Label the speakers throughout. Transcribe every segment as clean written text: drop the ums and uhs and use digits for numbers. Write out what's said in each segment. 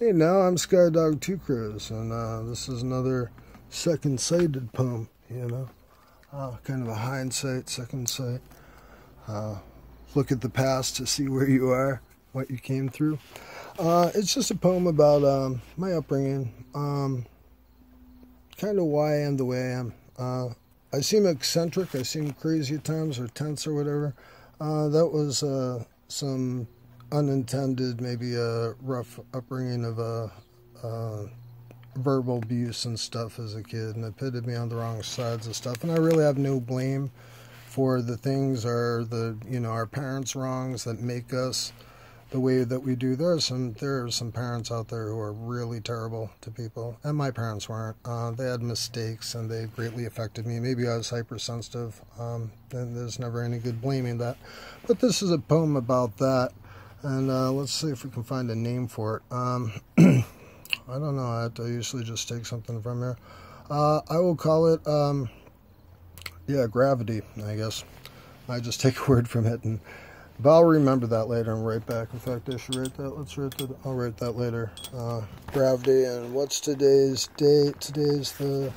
Speaker 1: Hey, now I'm Skydog 2 Cruise, and this is another second-sighted poem, kind of a hindsight, second sight. Look at the past to see where you are, what you came through. It's just a poem about my upbringing, kind of why I am the way I am. I seem eccentric, I seem crazy at times, or tense or whatever. That was some unintended, maybe a rough upbringing of verbal abuse and stuff as a kid, and it pitted me on the wrong sides of stuff. And I really have no blame for the things or our parents' wrongs that make us the way that we do. There are some parents out there who are really terrible to people, and my parents weren't. They had mistakes, and they greatly affected me. Maybe I was hypersensitive, and there's never any good blaming that. But this is a poem about that. And let's see if we can find a name for it. I don't know. I usually just take something from here. I will call it, gravity, I guess. I just take a word from it, but I'll remember that later and write back. In fact, I should write that. I'll write that later. Gravity, and what's today's date? Today's the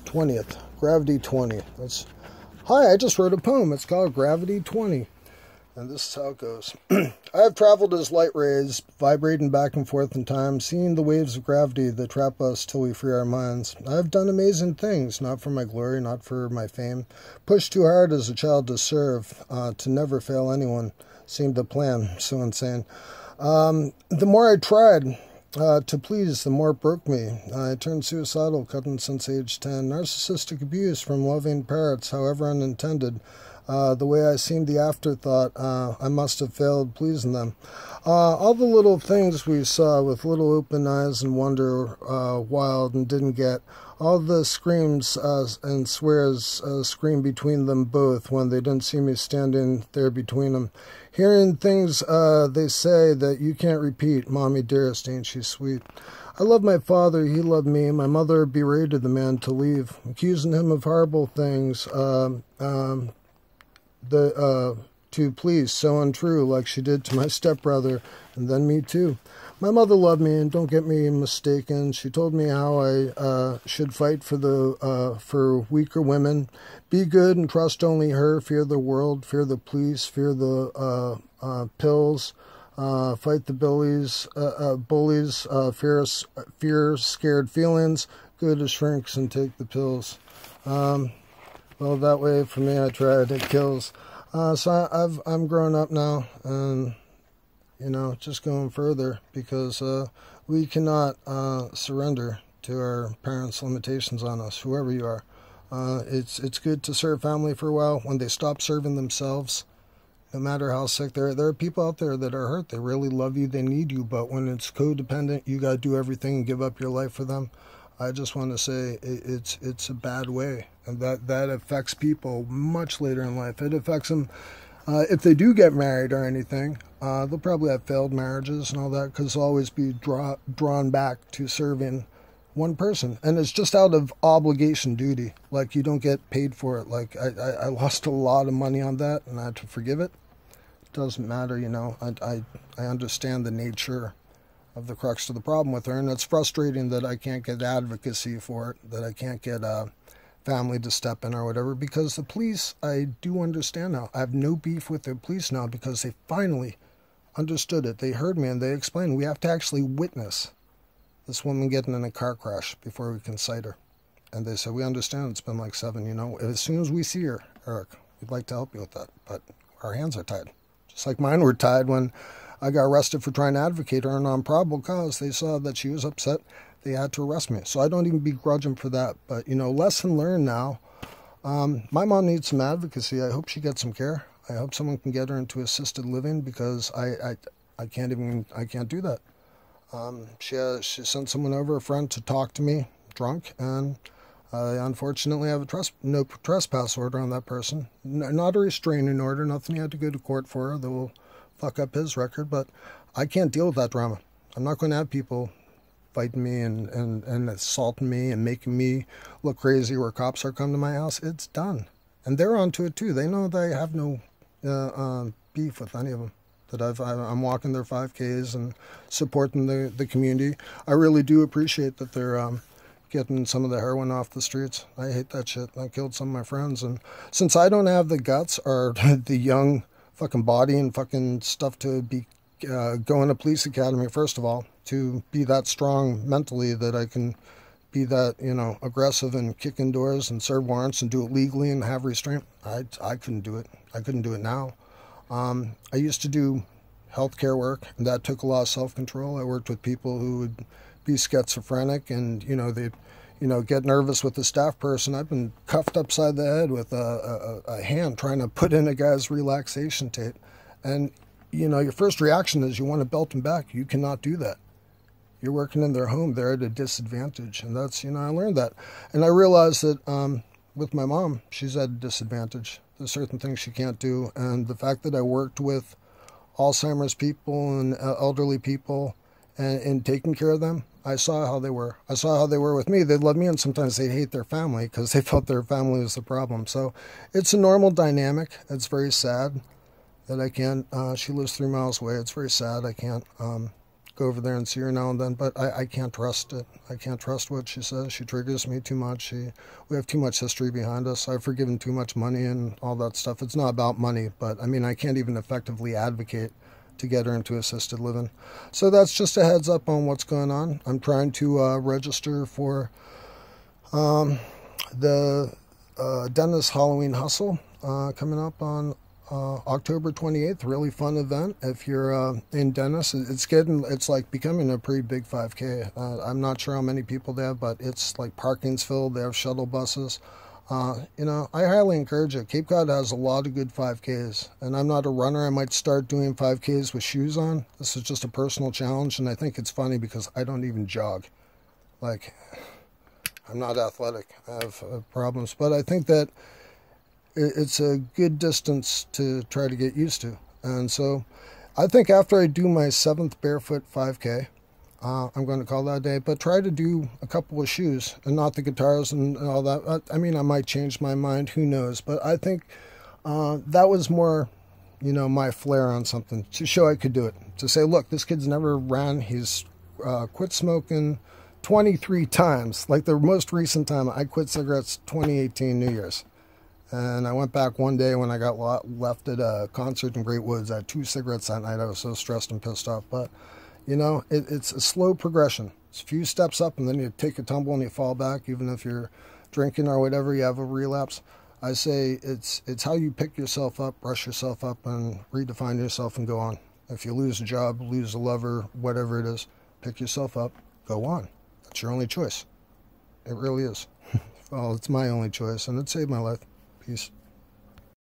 Speaker 1: 20th. Gravity 20. Hi, I just wrote a poem. It's called Gravity 20. And this is how it goes. I have traveled as light rays, vibrating back and forth in time, seeing the waves of gravity that trap us till we free our minds. I have done amazing things, not for my glory, not for my fame. Pushed too hard as a child to serve, to never fail anyone. Seemed the plan, so insane. The more I tried to please, the more it broke me. I turned suicidal, cutting since age 10. Narcissistic abuse from loving parrots, however unintended. The way I seemed the afterthought, I must have failed pleasing them. All the little things we saw with little open eyes and wonder, wild and didn't get. All the screams and swears screamed between them both when they didn't see me standing there between them. Hearing things they say that you can't repeat. Mommy dearest, ain't she sweet? I love my father, he loved me. My mother berated the man to leave, accusing him of horrible things. To please, so untrue, like she did to my stepbrother, and then me too. My mother loved me, and don't get me mistaken. She told me how I should fight for weaker women, be good and trust only her, fear the world, fear the police, fear the pills, fight the bullies, fear scared feelings, go to shrinks and take the pills. Well, that way for me, I tried. It kills. So I'm grown up now, and just going further because we cannot surrender to our parents' limitations on us, whoever you are. It's good to serve family for a while. When they stop serving themselves, no matter how sick there are people out there that are hurt. They really love you. They need you. But when it's codependent, you got to do everything and give up your life for them. I just want to say it's a bad way, and that affects people much later in life. It affects them if they do get married or anything. They'll probably have failed marriages and all that because they'll always be drawn back to serving one person, and it's just out of obligation duty. Like you don't get paid for it. Like I lost a lot of money on that, and I had to forgive it. It doesn't matter, I understand the nature of the crux of the problem with her, and it's frustrating that I can't get advocacy for it, that I can't get family to step in or whatever, because the police, I do understand now. I have no beef with the police now because they finally understood it. They heard me and they explained we have to actually witness this woman getting in a car crash before we can cite her. And they said, we understand it's been like 7, as soon as we see her, Eric, we'd like to help you with that, but our hands are tied. Just like mine were tied when I got arrested for trying to advocate her on probable cause. They saw that she was upset. They had to arrest me. So I don't even begrudge them for that. But, lesson learned now. My mom needs some advocacy. I hope she gets some care. I hope someone can get her into assisted living because I can't do that. She sent someone over, a friend, to talk to me drunk, and I unfortunately have no trespass order on that person. Not a restraining order, nothing you had to go to court for. That will fuck up his record, but I can't deal with that drama. I'm not going to have people fighting me and assaulting me and making me look crazy where cops are coming to my house. It's done. And they're onto it too. They know that I have no beef with any of them. that I'm walking their 5Ks and supporting the community. I really do appreciate that they're getting some of the heroin off the streets. I hate that shit. I killed some of my friends, and since I don't have the guts or the young fucking body and fucking stuff to be going to police academy, first of all, to be that strong mentally that I can be that, aggressive and kick in doors and serve warrants and do it legally and have restraint. I couldn't do it. I couldn't do it now. I used to do healthcare work, and that took a lot of self-control. I worked with people who would be schizophrenic, and they get nervous with the staff person. I've been cuffed upside the head with a hand trying to put in a guy's relaxation tape, and your first reaction is you want to belt them back. You cannot do that. You're working in their home. They're at a disadvantage, and that's I learned that, and I realized that with my mom, she's at a disadvantage. There's certain things she can't do, and the fact that I worked with Alzheimer's people and elderly people and taking care of them, I saw how they were. I saw how they were with me. They'd love me, and sometimes they'd hate their family because they felt their family was the problem. So it's a normal dynamic. It's very sad that I can't. She lives 3 miles away. It's very sad. I can't go over there and see her now and then, but I can't trust it. I can't trust what she says. She triggers me too much. We have too much history behind us. I've forgiven too much money and all that stuff. It's not about money, but I can't even effectively advocate to get her into assisted living. So that's just a heads up on what's going on. I'm trying to register for the Dennis Halloween Hustle coming up on October 28th. Really fun event. If you're in Dennis, it's like becoming a pretty big 5K. I'm not sure how many people they have, but it's like parking's filled. They have shuttle buses. I highly encourage it. Cape Cod has a lot of good 5Ks, and I'm not a runner. I might start doing 5Ks with shoes on. This is just a personal challenge, and I think it's funny because I don't even jog. Like, I'm not athletic. I have problems, but I think that it's a good distance to try to get used to. And so I think after I do my 7th barefoot 5K, I'm going to call that a day, but try to do a couple of shoes and not the guitars and all that. I might change my mind, who knows, but I think that was more, my flair on something, to show I could do it, to say, look, this kid's never ran. He's quit smoking 23 times. Like the most recent time I quit cigarettes, 2018 New Year's. And I went back one day when I got left at a concert in Great Woods. I had 2 cigarettes that night. I was so stressed and pissed off. But, it's a slow progression. It's a few steps up, and then you take a tumble and you fall back. Even if you're drinking or whatever, you have a relapse. I say it's how you pick yourself up, brush yourself up, and redefine yourself and go on. If you lose a job, lose a lover, whatever it is, pick yourself up, go on. That's your only choice. It really is. Well, it's my only choice, and it saved my life. Peace.